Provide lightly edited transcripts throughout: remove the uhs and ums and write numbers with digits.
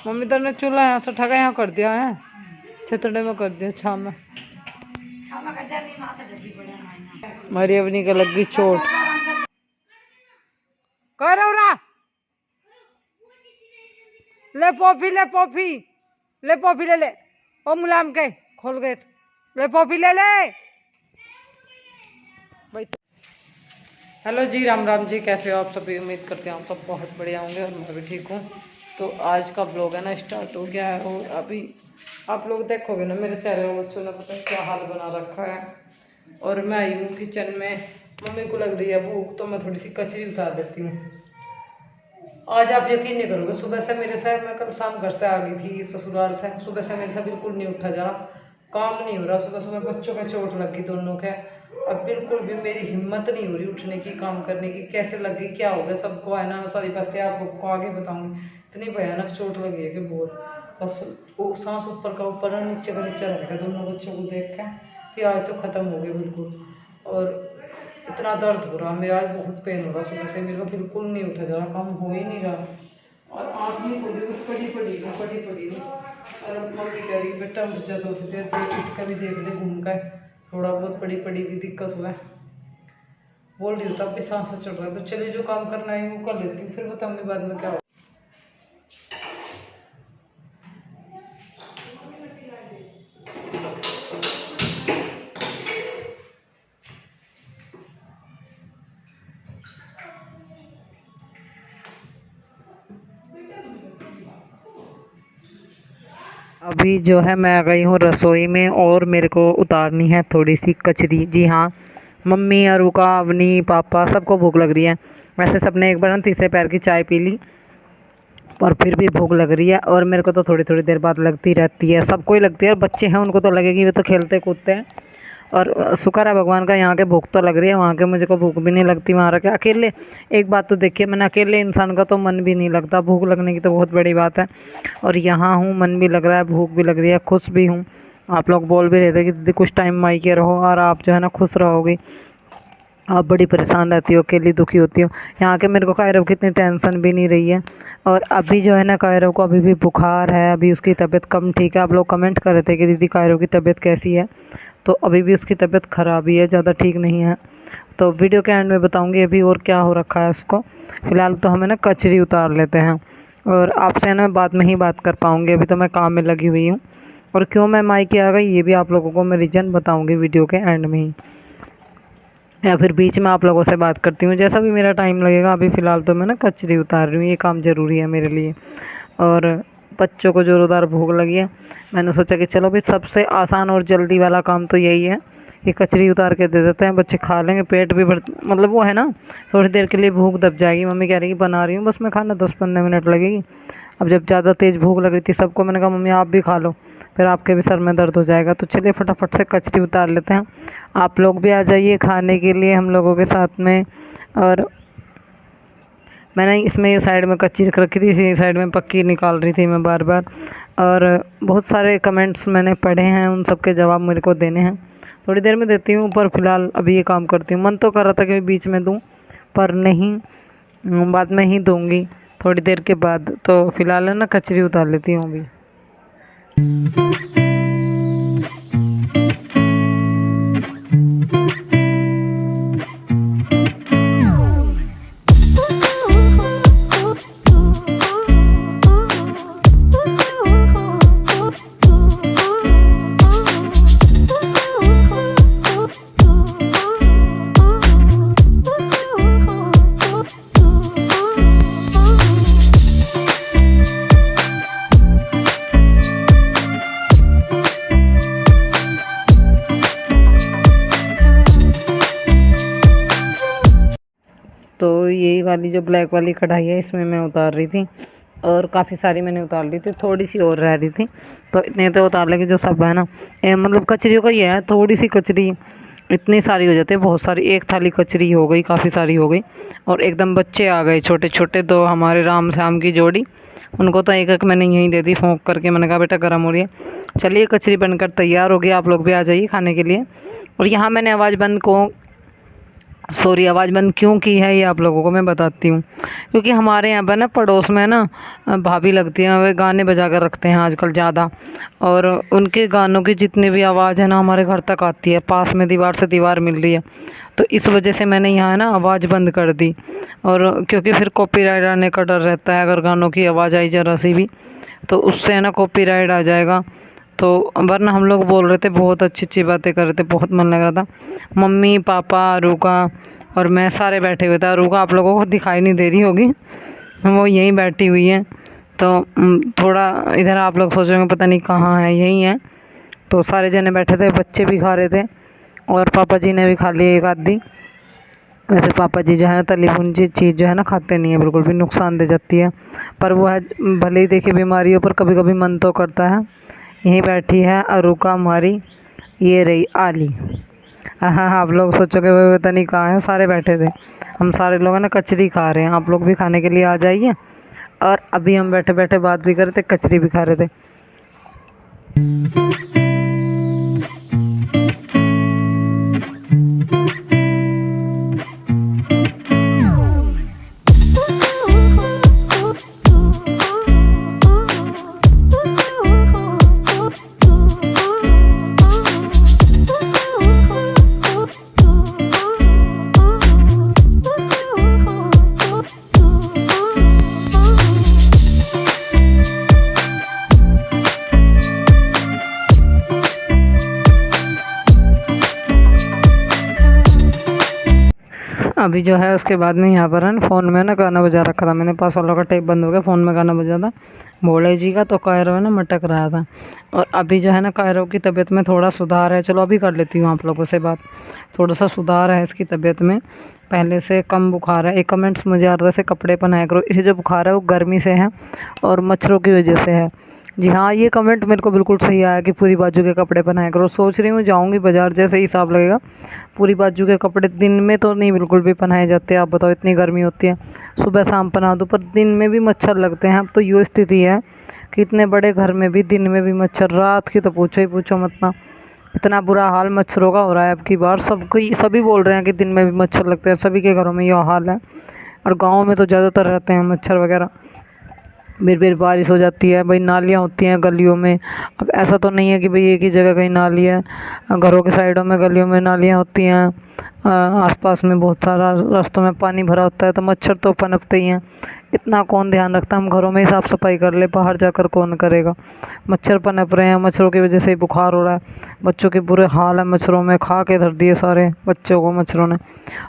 Mummy तो ने चूल्हा यहाँ से ठगा यहाँ कर दिया है, छतड़े में कर दिया छाव में। मारी अपनी का लगी चोट। कर रहा ले पॉफी ले पॉफी ले पॉफी ले ले ओ मुलायम के खोल गेट ले पॉफी ले ले। हेलो जी, राम राम जी, कैसे हो आप सभी? उम्मीद करते हैं आप सब बहुत बढ़िया होंगे और मैं भी ठीक हूँ। तो आज का ब्लॉग है ना स्टार्ट हो गया है और अभी आप लोग देखोगे ना मेरे चेहरे में बच्चों ने पता नहीं क्या हाल बना रखा है। और मैं आई हूँ किचन में, मम्मी को लग रही है भूख तो मैं थोड़ी सी कचरी उतार देती हूँ। आज आप यकीन नहीं करोगे, सुबह से मेरे से मैं कल शाम घर से आ गई थी ससुराल से, सुबह से मेरे से बिल्कुल नहीं उठा जा रहा, काम नहीं हो रहा। सुबह सुबह बच्चों का चोट लग गई दोनों के, अब बिल्कुल भी मेरी हिम्मत नहीं हो रही उठने की, काम करने की। कैसे लग गई क्या हो गया सबको है ना, सारी बातें आप लोग को आगे बताऊंगी। इतनी भयानक चोट लगी है कि बहुत, बस वो सांस ऊपर का ऊपर और नीचे का नीचे रहेगा दोनों बच्चों को देख के कि आज तो ख़त्म हो गए बिल्कुल। और इतना दर्द हो रहा मेरा, आज बहुत पेन हो रहा, सुबह से मेरे को बिल्कुल नहीं उठा जा रहा, काम हो ही नहीं रहा। और आँख नहीं खोली, पड़ी पड़ी और मम्मी कह रही बेटा मुझे तो होती है, उठ कर भी देख ले घूम कर, थोड़ा बहुत पड़ी की दिक्कत हुआ है बोल रही हूँ, तब भी सांस चढ़ रहा है। तो चलिए जो काम करना है वो कर लेती हूँ, फिर बताऊँगी बाद में क्या हो। अभी जो है मैं आ गई हूँ रसोई में और मेरे को उतारनी है थोड़ी सी कचरी। जी हाँ, मम्मी अरुका अवनी पापा सबको भूख लग रही है। वैसे सबने एक बार ना तीसरे पैर की चाय पी ली और फिर भी भूख लग रही है, और मेरे को तो थोड़ी थोड़ी देर बाद लगती रहती है, सबको ही लगती है। और बच्चे हैं उनको तो लगेगी, वे तो खेलते कूदते हैं। और शुक्र है भगवान का, यहाँ के भूख तो लग रही है, वहाँ के मुझे को भूख भी नहीं लगती। वहाँ रखे अकेले, एक बात तो देखिए मैंने, अकेले इंसान का तो मन भी नहीं लगता, भूख लगने की तो बहुत बड़ी बात है। और यहाँ हूँ, मन भी लग रहा है, भूख भी लग रही है, खुश भी हूँ। आप लोग बोल भी रहे थे कि दीदी कुछ टाइम मायके रहो और आप जो है ना खुश रहोगी। आप बड़ी परेशान रहती हो, अकेली दुखी होती हो। यहाँ के मेरे को कायरव की इतनी टेंशन भी नहीं रही है। और अभी जो है ना कायरव को अभी भी बुखार है, अभी उसकी तबीयत कम ठीक है। आप लोग कमेंट कर रहे थे कि दीदी कायरव की तबीयत कैसी है, तो अभी भी उसकी तबीयत ख़राब ही है, ज़्यादा ठीक नहीं है। तो वीडियो के एंड में बताऊंगी अभी और क्या हो रखा है उसको। फ़िलहाल तो हमें ना कचरी उतार लेते हैं और आपसे ना बाद में ही बात कर पाऊँगी, अभी तो मैं काम में लगी हुई हूँ। और क्यों मैं मायके आ गई ये भी आप लोगों को मैं रीज़न बताऊँगी वीडियो के एंड में ही, या फिर बीच में आप लोगों से बात करती हूँ, जैसा भी मेरा टाइम लगेगा। अभी फ़िलहाल तो मैं ना कचरी उतार रही हूँ, ये काम ज़रूरी है मेरे लिए। और बच्चों को जोरदार भूख लगी है, मैंने सोचा कि चलो भाई सबसे आसान और जल्दी वाला काम तो यही है, ये कचरी उतार के दे देते हैं, बच्चे खा लेंगे, पेट भी भर, मतलब वो है ना थोड़ी देर के लिए भूख दब जाएगी। मम्मी कह रही है बना रही हूँ बस मैं खाना 10-15 मिनट लगेगी। अब जब ज़्यादा तेज़ भूख लग रही थी सबको, मैंने कहा मम्मी आप भी खा लो, फिर आपके भी सर में दर्द हो जाएगा। तो चलिए फटाफट से कचरी उतार लेते हैं, आप लोग भी आ जाइए खाने के लिए हम लोगों के साथ में। और मैंने इसमें साइड में कच्ची रख रखी थी, इसी साइड में पक्की निकाल रही थी मैं बार बार। और बहुत सारे कमेंट्स मैंने पढ़े हैं, उन सब के जवाब मेरे को देने हैं, थोड़ी देर में देती हूँ। पर फिलहाल अभी ये काम करती हूँ। मन तो कर रहा था कि बीच में दूँ पर नहीं, बाद में ही दूँगी थोड़ी देर के बाद। तो फिलहाल है ना कचरी उतार लेती हूँ अभी। तो यही वाली जो ब्लैक वाली कढ़ाई है इसमें मैं उतार रही थी, और काफ़ी सारी मैंने उतार ली थी, थोड़ी सी और रह रही थी, तो इतने तो उतार लेंगे जो सब है ना। मतलब कचरियों का ये है, थोड़ी सी कचरी इतनी सारी हो जाती है, बहुत सारी, एक थाली कचरी हो गई, काफ़ी सारी हो गई। और एकदम बच्चे आ गए छोटे छोटे, तो हमारे राम श्याम की जोड़ी, उनको तो एक एक मैंने यहीं दे दी फोंक करके, मैंने कहा बेटा गर्म हो रही है। चलिए कचरी बनकर तैयार हो गई, आप लोग भी आ जाइए खाने के लिए। और यहाँ मैंने आवाज़ बंद को सॉरी, आवाज़ बंद क्यों की है ये आप लोगों को मैं बताती हूँ। क्योंकि हमारे यहाँ पर ना पड़ोस में ना भाभी लगती हैं, वे गाने बजा कर रखते हैं आजकल ज़्यादा। और उनके गानों की जितनी भी आवाज़ है ना हमारे घर तक आती है, पास में दीवार से दीवार मिल रही है। तो इस वजह से मैंने यहाँ ना आवाज़ बंद कर दी। और क्योंकि फिर कॉपीराइट आने का डर रहता है, अगर गानों की आवाज़ आई ज़रा सी भी तो उससे है ना कॉपीराइट आ जाएगा। तो वरना हम लोग बोल रहे थे, बहुत अच्छी अच्छी बातें कर रहे थे, बहुत मन लग रहा था। मम्मी पापा रूका और मैं सारे बैठे हुए थे। रूका आप लोगों को दिखाई नहीं दे रही होगी, वो यहीं बैठी हुई है। तो थोड़ा इधर आप लोग सोचेंगे पता नहीं कहाँ है, यहीं है। तो सारे जने बैठे थे, बच्चे भी खा रहे थे और पापा जी ने भी खा लिया एक आधी। वैसे पापा जी जो है ना तली भुनी चीज़ जो है ना खाते नहीं है, बिल्कुल भी नुकसान दे जाती है। पर वो है भले ही देखिए बीमारियों पर कभी कभी मन तो करता है। यहीं बैठी है अरुका हमारी, ये रही आली। हाँ हाँ, आप लोग सोचोगे वो पता नहीं कहाँ है, सारे बैठे थे। हम सारे लोग हैं ना कचरी खा रहे हैं, आप लोग भी खाने के लिए आ जाइए। और अभी हम बैठे बैठे बात भी कर रहे थे, कचरी भी खा रहे थे। अभी जो है उसके बाद में यहाँ पर है ना फ़ोन में ना गाना बजा रखा था मैंने, पास वालों का टेप बंद हो गया, फ़ोन में गाना बजा था भोले जी का। तो कायरो है ना मटक रहा था। और अभी जो है ना कायरो की तबीयत में थोड़ा सुधार है। चलो अभी कर लेती हूँ आप लोगों से बात। थोड़ा सा सुधार है इसकी तबीयत में, पहले से कम बुखार है। एक कमेंट्स मुझे आ रहा था कपड़े पहनाया करो, इसे जो बुखार है वो गर्मी से है और मच्छरों की वजह से है। जी हाँ, ये कमेंट मेरे को बिल्कुल सही आया कि पूरी बाजू के कपड़े पहनाया करो। सोच रही हूँ जाऊँगी बाज़ार, जैसे ही हिसाब लगेगा। पूरी बाजू के कपड़े दिन में तो नहीं बिल्कुल भी पहनाए जाते, आप बताओ इतनी गर्मी होती है। सुबह शाम पहना दो, पर दिन में भी मच्छर लगते हैं। अब तो ये स्थिति है कि इतने बड़े घर में भी दिन में भी मच्छर, रात की तो पूछो ही पूछो मत ना। इतना बुरा हाल मच्छरों का हो रहा है अब की बार। सभी बोल रहे हैं कि दिन में भी मच्छर लगते हैं, सभी के घरों में ये हाल है। और गाँव में तो ज़्यादातर रहते हैं मच्छर वगैरह। फिर बारिश हो जाती है भाई, नालियाँ होती हैं गलियों में। अब ऐसा तो नहीं है कि भाई एक ही जगह कहीं नाली है, घरों के साइडों में गलियों में नालियाँ होती हैं। आसपास में बहुत सारा रास्तों में पानी भरा होता है, तो मच्छर तो पनपते ही हैं। इतना कौन ध्यान रखता है, हम घरों में ही साफ़ सफाई कर ले, बाहर जाकर कौन करेगा। मच्छर पनप रहे हैं, मच्छरों की वजह से ही बुखार हो रहा है। बच्चों के बुरे हाल है मच्छरों में, खा के धर दिए सारे बच्चों को मच्छरों ने।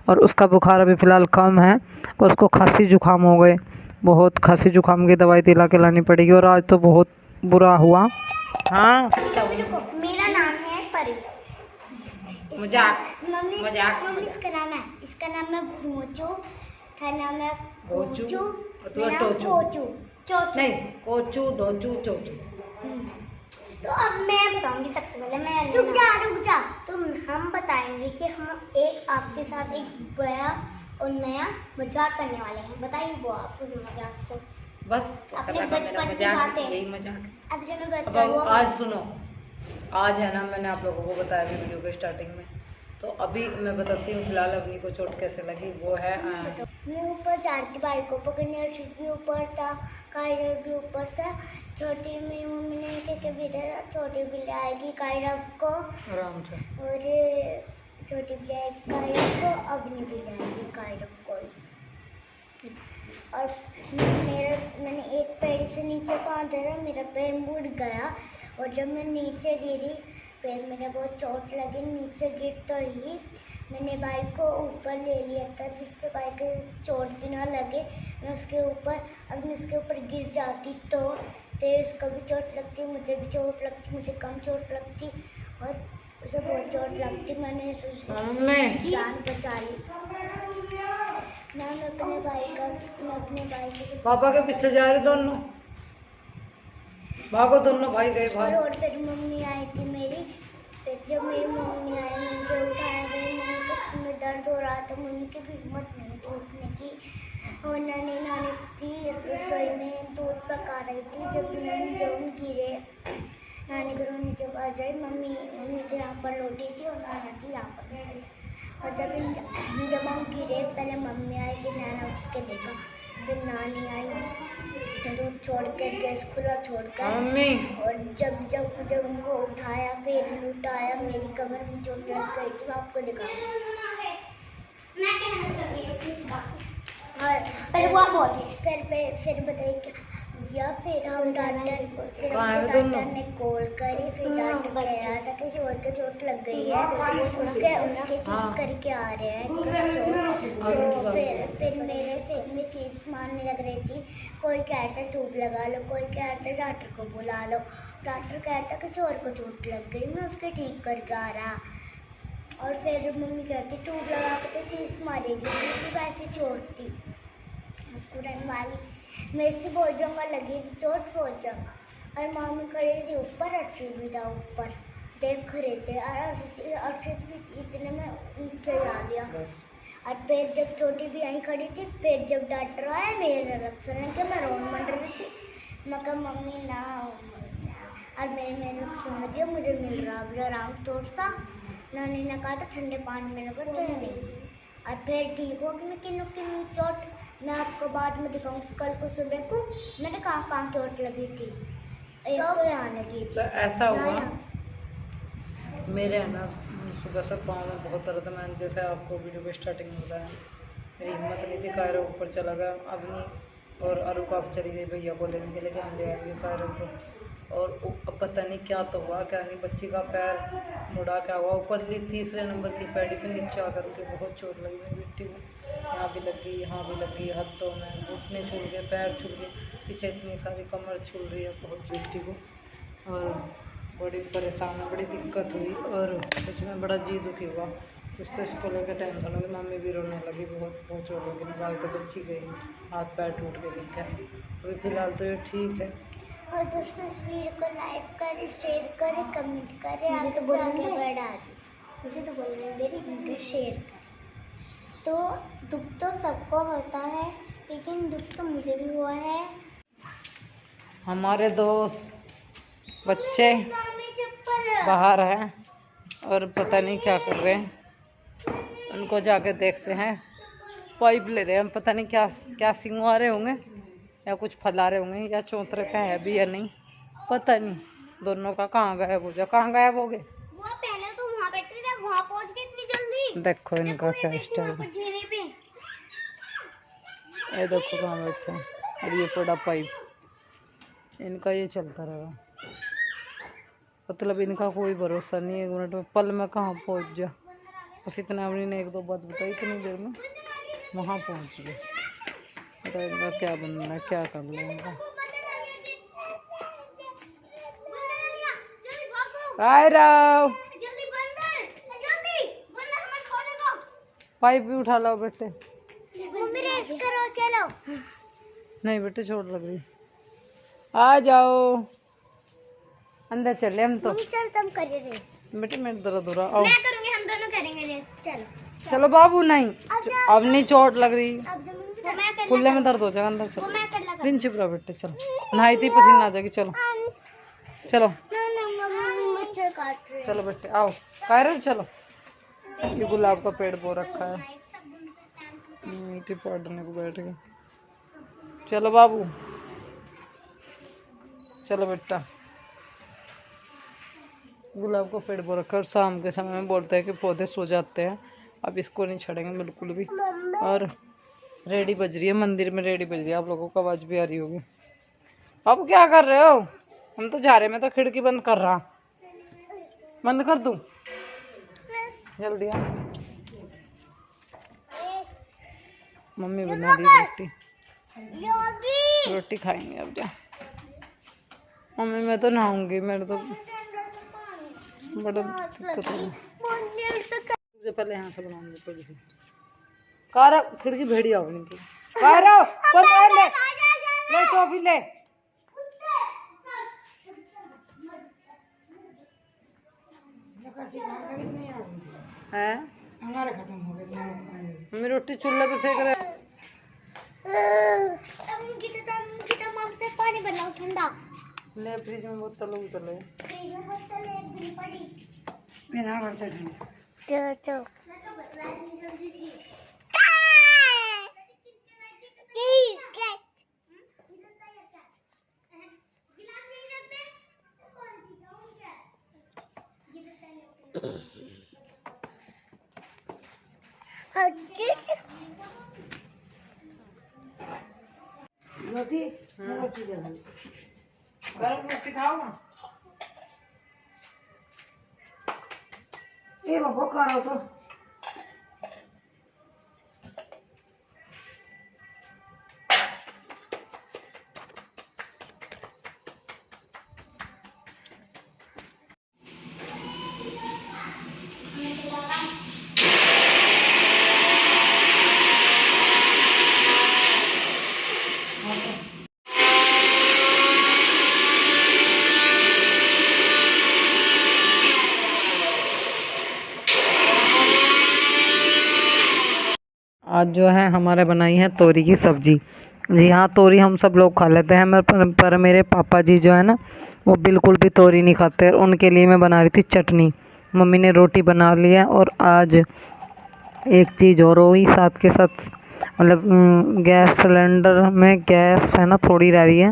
और उसका बुखार अभी फ़िलहाल कम है, और उसको खांसी जुकाम हो गए। बहुत खांसी जुकाम की दवाई दिला के लानी पड़ेगी। और आज तो बहुत बुरा हुआ। हाँ, मेरा नाम है परी। मजाक मम्मी मजाक मम्मी इसका नाम है भोचू, का नाम है कोचू, मेरा नाम कोचू चोचू नहीं कोचू डोचू चोचू। तो अब मैं बताऊंगी। सबसे पहले मैं रुक जा। तो हम बताएंगे कि हम एक आपके साथ एक बड़ा और नया मजाक करने वाले हैं। बताइए वो आप उस मजाक को। बस अपने बचपन की बातें, यही मजाक। अब जब मैं अब बताऊँ आज सुनो, आज है ना मैंने आप लोगों को बताया भी वीडियो के स्टार्टिंग में। तो अभी मैं बताती हूँ फिलहाल अपनी को चोट कैसे लगी। वो है मैं ऊपर चार की बाइक को पकड़ने, और भी ऊपर था, कायरा भी ऊपर था। छोटी मेरी मम्मी ने कैसे भेजा, छोटी बिल्ली आएगी कायरा को आराम से, और छोटी बिल्ली आएगी कायरा को, अपनी बिल्ली आएगी कायरा को। और मैंने एक पैर से नीचे पाँव धरा, मेरा पैर मुड़ गया। और जब मैं नीचे गिरी, पैर मेरा बहुत चोट लगी। नीचे गिरते ही मैंने बाइक को ऊपर ले लिया था, जिससे बाइक को चोट भी ना लगे। मैं उसके ऊपर, अगर मैं उसके ऊपर गिर जाती तो फिर उसको भी चोट लगती, मुझे भी चोट लगती, मुझे कम चोट लगती और उसे बहुत चोट लगती। मैंने जान बचा ली। मैं अपने भाई के पापा के पीछे जा रहे दोनों, भागो दोनों भाई गए भाग। और फिर मम्मी आई थी मेरी। फिर जब मेरी मम्मी आई, मुझे उठाया, मेरी मम्मी के सिर में दर्द हो रहा था। मम्मी की भी हिम्मत नहीं थी उठने की। और नानी थी रसोई में दूध पका रही थी। जब नानी जरूर गिरे, नानी को रोने के बाद आई। मम्मी तो यहाँ पर लौटी थी और नाना थी यहाँ पर बैठी थी। और जब हम गिरे पहले मम्मी आई, फिर नाना उठ के देखा, फिर नानी आई, दूध छोड़ कर गैस खुला छोड़कर मम्मी और जब उनको उठाया, फिर लुटाया, मेरी कमर में चोट लग गई थी, मैं आपको दिखाऊंगी। मैं कहना चाहती हूँ इस बात पहले वो आप बोलिए, फिर बताइए क्या या फिर हम डॉक्टर ने कॉल करी, फिर डॉक्टर कह था कि शोर को चोट लग गई है, उसके ठीक करके आ रहे हैं तो फिर मैं चीज़ मारने लग रही थी। कोई कहता ट्यूब लगा लो, कोई कहता डॉक्टर को बुला लो, डॉक्टर कहता कि शोर को चोट लग गई, मैं उसके ठीक करके आ रहा। और फिर मम्मी कहती ट्यूब लगा के तो चीज़ मारेगी, वैसे चोट थी कुरन वाली, मेरे से बहुत जगह लगी चोट, बहुत जगह। और मामी खड़ी थी ऊपर, अर्षित भी था ऊपर देख रहे थे, और अर्षित भी इतने में नीचे आ गया। और फिर जब छोटी भी आई खड़ी थी, फिर जब डॉक्टर आया मेरे अलग सुनने के मैं रोन मंड रही थी, मैं कहा मम्मी ना, और मेरे सुन लगी मुझे मिल रहा मुझे आराम तोड़ता। नानी ने कहा था ठंडे पानी में लगा तो नहीं, और फिर ठीक हो कि मैं किन्नू चोट मैं आपको बाद में दिखाऊंगी। कल को सुबह को मैंने कहाँ चोट लगी थी, एक तो यहाँ लगी थी। तो ऐसा हुआ मेरे है ना, सुबह से पाँव में बहुत दर्द है। मैंने जैसे आपको वीडियो के स्टार्टिंग में बताया, मेरी हिम्मत नहीं थी, कायरा ऊपर चला गया अवनी और अरु का अब चली गई भैया को लेने के लिए कि हम ले आएंगे कायरा को। और अब पता नहीं क्या तो हुआ क्या नहीं, बच्ची का पैर मुड़ा क्या हुआ, ऊपर तीसरे नंबर की पैड़ी से नीचे आकर के बहुत चोट लगी मेरी बेटी को, यहाँ भी लगी यहाँ भी लगी, हाथों में घुटने छूल गए, पैर छूल गए, पीछे इतनी सारी कमर छूल रही है बहुत बेटी को, और बड़ी परेशान है, बड़ी दिक्कत हुई। और कुछ में बड़ा जी दुखी हुआ, कुछ तो इसको लेकर टेंशन होगी, मम्मी भी रोने लगी, बहुत चोट लगी, निकाल तो बच्ची गई, हाथ पैर टूट के दिखा। अभी फ़िलहाल तो ये ठीक है। और दोस्तों इस वीडियो को लाइक करें, शेयर करें, कमेंट करें, मुझे तो बोलने बढ़ा दी, मुझे तो बोलने मेरी वीडियो शेयर करें। तो दुख तो सबको होता है, लेकिन दुख तो मुझे भी हुआ है। हमारे दोस्त बच्चे बाहर हैं और पता नहीं क्या कर रहे हैं, उनको जाके देखते हैं। पाइप ले रहे हैं, हम पता नहीं क्या क्या सिंगवा रहे होंगे या कुछ फैला रहे होंगे या चौंतरे का है भी या नहीं, पता नहीं। दोनों का कहाँ गायब हो जा, कहाँ गायब हो गए? वो पहले तो वहाँ बैठे थे, वहाँ पहुँच गए इतनी जल्दी। देखो इनका क्या स्टाइल है, ये देखो कहाँ बैठे हैं, और ये पड़ा पाइप, इनका ये चलता रहेगा, मतलब इनका कोई भरोसा नहीं है, 1 मिनट में पल में कहाँ पहुँच जा। बस इतना अपनी ने 1-2 बात बताई, इतनी देर में वहाँ पहुँच गए। तो इनका क्या बनना है, क्या कर लेंगे। पाइप भी उठा लो बेटे, रेस करो चलो। नहीं बेटे चोट लग रही, आ जाओ अंदर चले हम तो। चल तुम करिए रेस बेटे मेरे दर्द हो रहा, आओ मैं करूंगी, हम दोनों करेंगे रेस। चलो चलो बाबू, नहीं अब नहीं चोट लग रही, अब तो मैं कर खुले में दर्द हो जाएगा, अंदर चलो, मैं कर लगा दिन छिप रहा बेटे, चलो नहाई थी पसीना आ जाएगी, चलो चलो मच्छर काट रहे चलो बेटे आओ कायरल चलो। ये गुलाब का पेड़ बो रखा है, मिट्टी पड़ने को बैठ गए। चलो बाबू चलो बेटा, गुलाब का पेड़ बो रखा है, और शाम के समय में बोलते हैं कि पौधे सो जाते हैं, अब इसको नहीं छड़ेंगे बिल्कुल भी। और रेडी बज रही है, मंदिर में रेडी बज रही है, आप लोगों को आवाज़ भी आ रही होगी। अब क्या कर रहे हो? हम तो जा रहे, मैं तो खिड़की बंद कर रहा, बंद कर दूं जल्दी आ। मम्मी बना दी रोटी, रोटी खाएंगे अब जा। मम्मी मैं तो नहाऊंगी, मेरे तो बड़ा दिक्कत हो मुझे, पहले यहाँ से बनाऊंगी पहले से। कारा खिड़की भेड़ी आओ इनकी, कारा ले ले टॉफी ले, हैं हमारे खत्म हो गए, मम्मी रोटी चूल्हे पे सेक रहे। पानी बनाओ ठंडा, ले फ्रिज में बोतल उतले, फ्रिज में बोतल एक दिन पड़ी। मेरा घर से तो रोटी रोटी दे दो। गरम रोटी खाओ ना। ये बाबा करो तो आज जो है हमारे बनाई है तोरी की सब्जी। जी हाँ, तोरी हम सब लोग खा लेते हैं, पर मेरे पापा जी जो है ना, वो बिल्कुल भी तोरी नहीं खाते। और उनके लिए मैं बना रही थी चटनी। मम्मी ने रोटी बना लिया और आज एक चीज़ और हुई साथ के साथ, मतलब गैस सिलेंडर में गैस है ना थोड़ी रह रही है,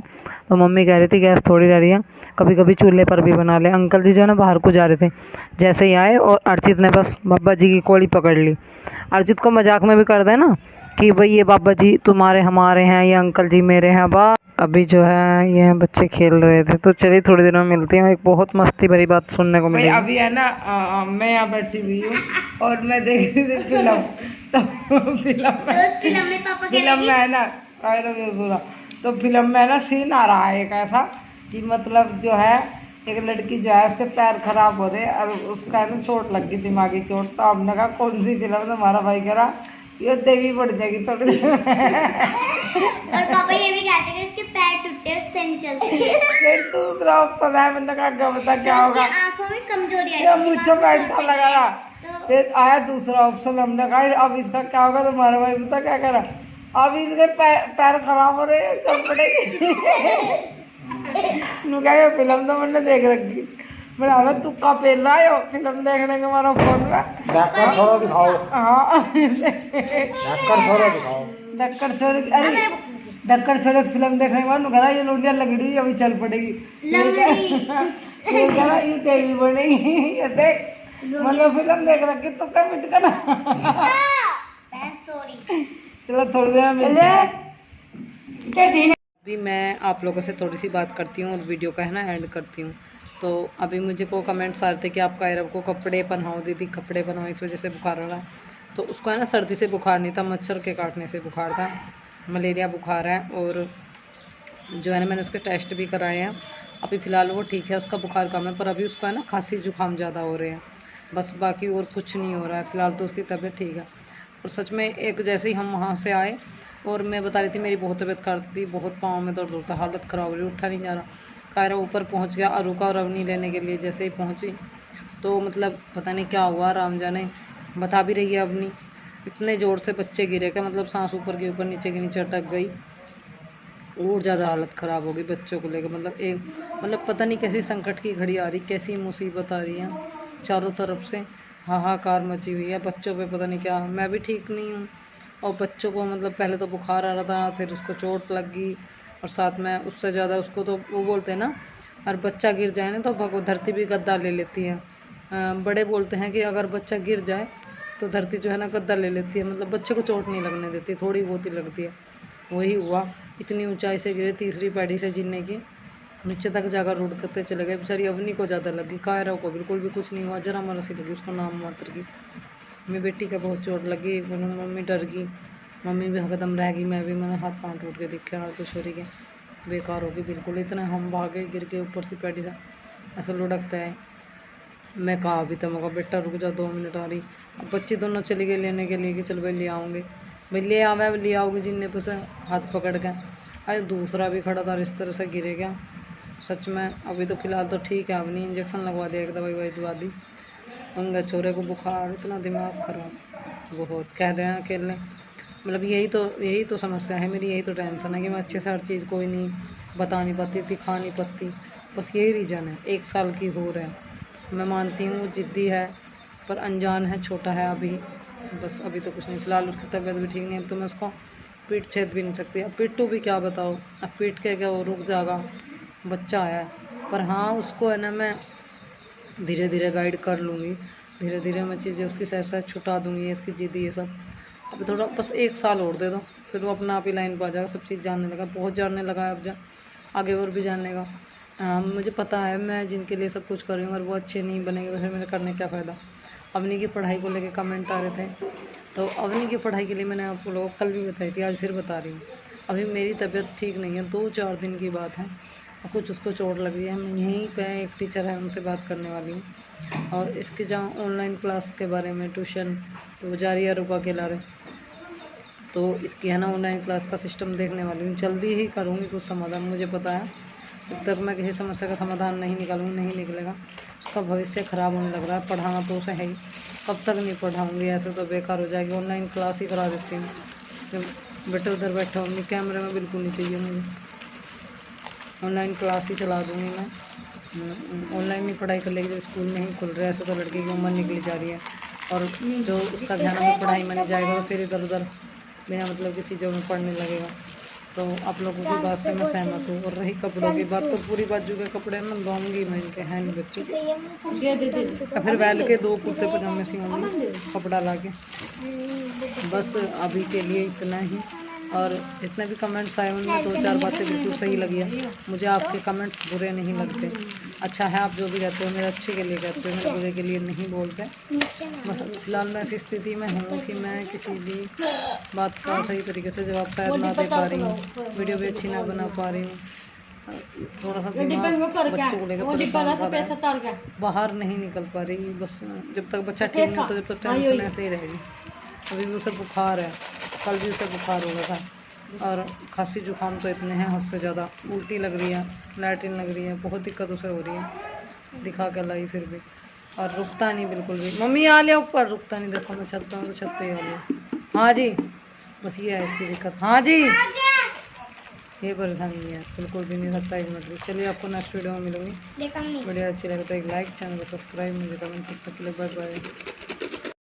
तो मम्मी कह रही थी गैस थोड़ी रह रही है, कभी कभी चूल्हे पर भी बना ले। अंकल जी जो है ना बाहर को जा रहे थे, जैसे ही आए और अर्चित ने बस बाबा जी की कोड़ी पकड़ ली। अर्चित को मजाक में भी कर दे ना कि भाई ये बाबा जी तुम्हारे हमारे हैं, ये अंकल जी मेरे हैं। बा अभी जो है ये बच्चे खेल रहे थे, तो चलिए थोड़ी देर में मिलती हूँ। एक बहुत मस्ती भरी बात सुनने को मिलेगी। अभी है ना मैं यहाँ बैठी हुई हूँ और मैं देख रही थी फिल्म। तो फिल्म में है ना पूरा, तो फिल्म में है ना सीन आ रहा है एक ऐसा कि मतलब जो है एक लड़की जो है उसके पैर खराब हो रहे और उसका है ना चोट लग गई, दिमागी चोट। तो हमने कहा कौन सी फिल्म? तो हमारा भाई कह रहा ये देवी बढ़ जाएगी थोड़ी देर में। और पापा ये भी कहते हैं इसके पैर टूटे उससे नहीं चलती है। फिर दूसरा ऑप्शन है, मैंने कहा क्या बता क्या होगा, आंखों में कमजोरी आई ये मुझे बैठा लगा रहा। फिर आया दूसरा ऑप्शन, हमने कहा अब इसका क्या होगा? तो हमारा भाई बता क्या करा, अब इसके पैर खराब हो रहे हैं, चल पड़ेगी। क्या फिल्म तो मैंने देख रखी, मैं हमें तुक्का पेल रहा है फिल्म देखने के हमारा फोन में। डक्कर छोरो दिखाओ, हाँ डक्कर छोरो दिखाओ। डक्कर छोरे, अरे डक्कर छोरे फिल्म देखने के बाद कह रहा ये लुंडिया लंगड़ी अभी चल पड़ेगी। ये कह रहा ये देवी बनेगी, ये देख मतलब फिल्म देख रखी तुक्का मिट कर। चलो थोड़ी देर में अभी मैं आप लोगों से थोड़ी सी बात करती हूँ और वीडियो का है ना एंड करती हूँ। तो अभी मुझे को कमेंट्स आ रहे थे कि आप कायरव को कपड़े पहनाओ दीदी, कपड़े पहनाओ, इस वजह से बुखार हो रहा है। तो उसको है ना सर्दी से बुखार नहीं था, मच्छर के काटने से बुखार था, मलेरिया बुखार है। और जो है ना मैंने उसके टेस्ट भी कराए हैं, अभी फ़िलहाल वो ठीक है, उसका बुखार कम है। पर अभी उसका है ना खांसी जुकाम ज़्यादा हो रहे हैं, बस बाकी और कुछ नहीं हो रहा है फ़िलहाल, तो उसकी तबीयत ठीक है। और सच में एक जैसे ही हम वहाँ से आए और मैं बता रही थी मेरी बहुत तबीयत खराब थी, बहुत पाँव में दर्द होता, हालत ख़राब हो रही, उठा नहीं जा रहा। कायरा ऊपर पहुंच गया अरुका और अवनी लेने के लिए, जैसे ही पहुंची तो मतलब पता नहीं क्या हुआ, राम जाने। बता भी रही है अवनी, इतने ज़ोर से बच्चे गिरे कि मतलब सांस ऊपर के ऊपर नीचे के नीचे अटक गई, और ज़्यादा हालत ख़राब हो गई बच्चों को लेकर। मतलब पता नहीं कैसी संकट की घड़ी आ रही, कैसी मुसीबत आ रही है, चारों तरफ से हाहाकार मची हुई है बच्चों पे, पता नहीं क्या। मैं भी ठीक नहीं हूँ और बच्चों को मतलब पहले तो बुखार आ रहा था, फिर उसको चोट लग गई, और साथ में उससे ज़्यादा उसको तो वो बोलते हैं ना, और बच्चा गिर जाए ना तो भगो धरती भी गद्दा ले लेती है। बड़े बोलते हैं कि अगर बच्चा गिर जाए तो धरती जो है ना गद्दा ले लेती है, मतलब बच्चे को चोट नहीं लगने देती, थोड़ी बहुत ही लगती है। वही हुआ, इतनी ऊंचाई से गिरे, तीसरी पैड़ी से जिन्ने की नीचे तक जाकर रुड़ करते चले गए। बेचारी अवनी को ज़्यादा लगी, कायरा को बिल्कुल भी कुछ नहीं हुआ, जरा मरा सी लगी उसको, नाम मात्र की। मेरी बेटी का बहुत चोट लगी, मम्मी डर गई, मम्मी भी हकदम रह गई, मैं भी, मैंने हाथ पाँव टूट के दिखे, हाथ तो छोरी के बेकार हो गई बिल्कुल। इतना हम भागे गिर के ऊपर से पैडी था, ऐसा लुढ़कता है। मैं कहा अभी तो मगर बेटा रुक जा 2 मिनट आ रही। अब बच्चे दोनों चले गए लेने के लिए कि चल भाई ले आऊँगे, भाई ले आवे ले आओगे जिन्ने पे से हाथ पकड़ के। अरे दूसरा भी खड़ा था इस तरह से गिरे गया सच में। अभी तो फ़िलहाल तो ठीक है, अभी इंजेक्शन लगवा दिया, एक दवाई वही दवा दी। उनका छोरे को बुखार, इतना दिमाग खराब बहुत, कह रहे हैं अकेले। मतलब यही तो समस्या है मेरी, यही तो टेंशन है कि मैं अच्छे से हर चीज़ कोई नहीं बता नहीं पाती, दिखा नहीं पाती, बस यही रीज़न है। 1 साल की हो रहा है, मैं मानती हूँ ज़िद्दी है पर अनजान है, छोटा है अभी, बस अभी तो कुछ नहीं, फिलहाल उसकी तबीयत भी ठीक नहीं है। अब तो मैं उसको पीठ छेद भी नहीं सकती। अब पिट्टू भी क्या बताओ, अब पीट के क्या वो रुक जाएगा, बच्चा आया है। पर हाँ उसको है ना मैं धीरे धीरे गाइड कर लूँगी, धीरे धीरे मैं चीज़ें उसकी सहज सहज छुटा दूँगी, इसकी जिद ये सब। अभी थोड़ा बस 1 साल और दे दो, फिर वो अपना आप ही लाइन पर आ जाएगा, सब चीज़ जानने लगा, बहुत जानने लगा है अब आगे और भी जानने का। मुझे पता है मैं जिनके लिए सब कुछ कर रही हूँ, अगर वो अच्छे नहीं बनेंगे तो फिर मेरे करने क्या फ़ायदा। अवनी की पढ़ाई को लेके कमेंट आ रहे थे, तो अवनी की पढ़ाई के लिए मैंने आप लोगों को कल भी बताई थी, आज फिर बता रही हूँ। अभी मेरी तबीयत ठीक नहीं है, 2-4 दिन की बात है, और कुछ उसको चोट लग रही है। मैं यहीं पे एक टीचर है उनसे बात करने वाली हूँ, और इसके जहाँ ऑनलाइन क्लास के बारे में ट्यूशन तो वो जारी है रुका के ला रहे, तो इसकी है ना ऑनलाइन क्लास का सिस्टम देखने वाली हूँ। जल्दी ही करूँगी कुछ समाधान, मुझे पता है जब तक मैं किसी समस्या का समाधान नहीं निकालूँगी नहीं निकलेगा, उसका भविष्य ख़राब होने लग रहा है। पढ़ाना तो उसे है ही, कब तक नहीं पढ़ाऊँगी, ऐसे तो बेकार हो जाएगी। ऑनलाइन क्लास ही करा देती हूँ, जब बेटे उधर बैठे होंगे, कैमरे में बिल्कुल नहीं चाहिए मुझे, ऑनलाइन क्लास ही चला दूँगी मैं। ऑनलाइन ही पढ़ाई कर लेगी, स्कूल नहीं खुल रहा है, ऐसे तो लड़के की उम्र निकली जा रही है, और जो उसका ध्यान अगर पढ़ाई में नहीं जाएगा तो फिर इधर उधर बिना मतलब की चीज़ों में पढ़ने लगेगा। तो आप लोगों की बात से मैं सहमत हूँ। और रही कपड़ों की बात, तो पूरी बाजू के कपड़े ना धोऊंगी मैं, इनके हैं नहीं बच्चों के, फिर बैल के 2 कुर्ते पजामे सिलूँगी कपड़ा ला के। बस अभी के लिए इतना ही, और जितने भी कमेंट्स आए उनमें 2-4 बातें बिल्कुल सही लगी है मुझे। आपके कमेंट्स बुरे नहीं लगते, अच्छा है आप जो भी कहते हो मेरे अच्छे के लिए कहते हो, मेरे बुरे के लिए नहीं बोलते। बस फिलहाल मैं ऐसी स्थिति में हूँ कि मैं किसी भी बात का सही तरीके से जवाब शायद ना दे पा रही हूँ, वीडियो भी अच्छी ना बना पा रही हूँ, थोड़ा सा दिमाग बच्चों को लेकर परेशान कर रहा है, बाहर नहीं निकल पा रही। बस जब तक बच्चा ठीक नहीं होता जब तक टेंशन ऐसे ही रहेगी। अभी भी उसे बुखार है, कल भी उसे बुखार हो गया था, और खांसी जुकाम तो इतने हैं हद से ज़्यादा, उल्टी लग रही है, लैट्रिन लग रही है, बहुत दिक्कत उसे हो रही है, दिखा के लाई फिर भी, और रुकता नहीं बिल्कुल भी। मम्मी आ लिया ऊपर, रुकता नहीं, देखो मैं छत पे हूँ तो छत पे ही आ लिया। हाँ जी, बस ये है इसकी दिक्कत। हाँ जी, ये परेशानी है, बिल्कुल भी नहीं रखता 1 मिनट भी। चलिए आपको नेक्स्ट वीडियो में मिलूंगी, वीडियो अच्छी लगे तो एक लाइक, चैनल को सब्सक्राइब, मुझे कमेंट, तब तक के लिए बाय बाय।